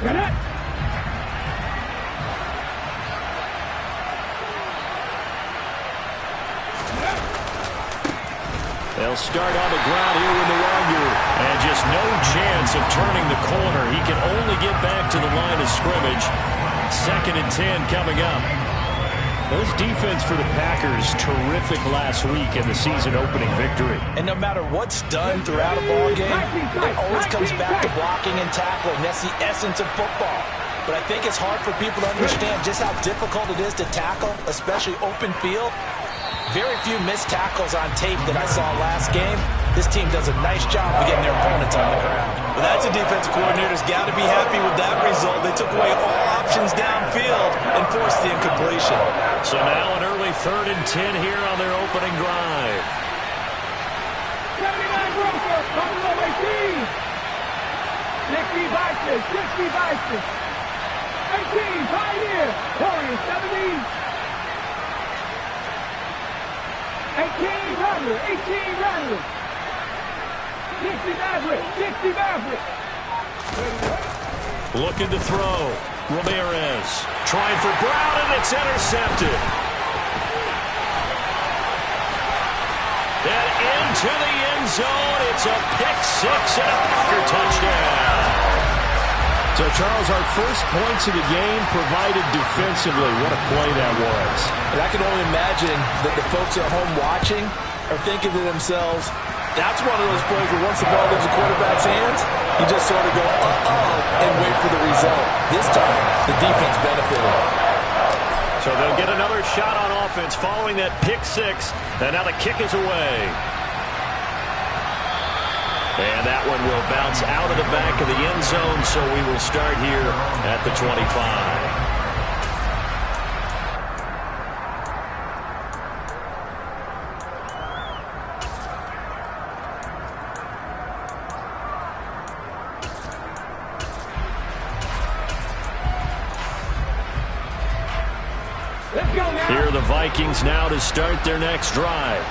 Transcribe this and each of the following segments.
They'll start on the ground here with the Wonder. And just no chance of turning the corner. He can only get back to the line of scrimmage. 2nd and 10 coming up. Those defense for the Packers, terrific last week in the season-opening victory. And no matter what's done throughout a ball game, it always comes back to blocking and tackling. That's the essence of football. But I think it's hard for people to understand just how difficult it is to tackle, especially open field. Very few missed tackles on tape that I saw last game. This team does a nice job of getting their opponents on the ground. Well, that's a defensive coordinator's got to be happy with that result. They took away all options downfield and forced the incompletion. So now an early 3rd and 10 here on their opening drive. 79 Broker, coming over 18. 60 Vices, 60 Vices. 18, Pioneer, Warrior, 70. 18 Rattler, 18 Rattler. 60 Maverick, 60 Maverick. Looking to throw. Ramirez trying for Brown, and it's intercepted. And into the end zone. It's a pick 6 and a Packer touchdown. So, Charles, our first points of the game provided defensively. What a play that was. And I can only imagine that the folks at home watching are thinking to themselves, that's one of those plays where once the ball leaves the quarterback's hands, you just sort of go, uh-oh, and wait for the result. This time, the defense benefited. So they'll get another shot on offense following that pick 6. And now the kick is away. And that one will bounce out of the back of the end zone, so we will start here at the 25. Here are the Vikings now to start their next drive.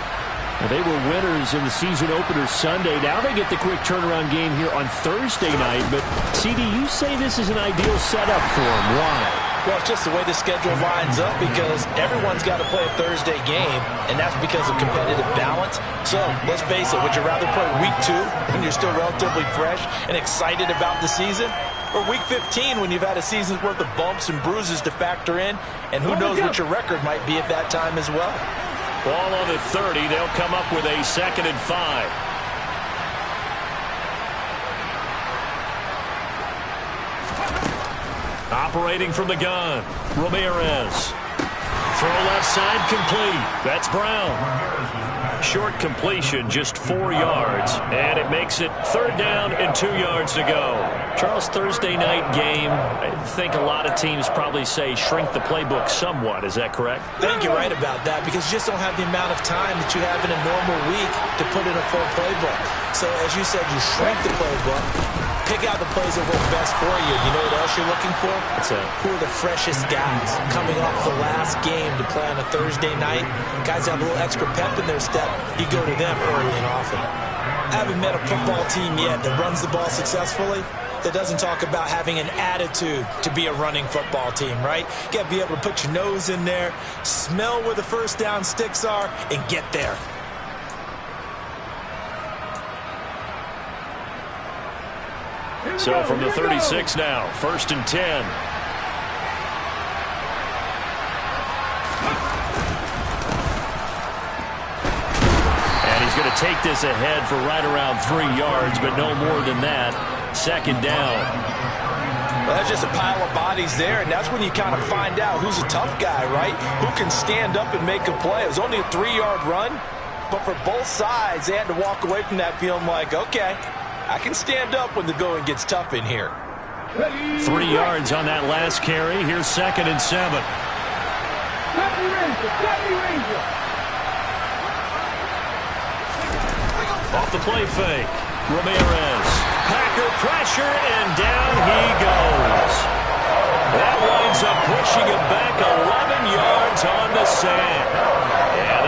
They were winners in the season opener Sunday. Now they get the quick turnaround game here on Thursday night. But, CD, you say this is an ideal setup for them. Why? Well, it's just the way the schedule lines up because everyone's got to play a Thursday game, and that's because of competitive balance. So, let's face it, would you rather play week 2 when you're still relatively fresh and excited about the season? Or week 15 when you've had a season's worth of bumps and bruises to factor in, and who knows what your record might be at that time as well. Ball on the 30. They'll come up with a 2nd and 5. Operating from the gun. Ramirez. Throw left side complete. That's Brown. Short completion, just 4 yards. And it makes it 3rd down and 2 yards to go. Charles, Thursday night game, I think a lot of teams probably say shrink the playbook somewhat. Is that correct? I think you're right about that because you just don't have the amount of time that you have in a normal week to put in a full playbook. So, as you said, you shrink the playbook, pick out the plays that work best for you. You know what else you're looking for? Who are the freshest guys coming off the last game to play on a Thursday night? Guys have a little extra pep in their step. You go to them early and often. I haven't met a football team yet that runs the ball successfully that doesn't talk about having an attitude to be a running football team, right? You got to be able to put your nose in there, smell where the first down sticks are, and get there. So from the 36 now, 1st and 10. And he's going to take this ahead for right around 3 yards, but no more than that. 2nd down. Well, that's just a pile of bodies there, and that's when you kind of find out who's a tough guy, right? Who can stand up and make a play. It was only a 3-yard run, but for both sides, they had to walk away from that feeling like, okay, I can stand up when the going gets tough in here. 3 yards on that last carry. Here's 2nd and 7. Off the play fake. Ramirez. Packer pressure, and down he goes. That winds up pushing him back 11 yards on the sand. And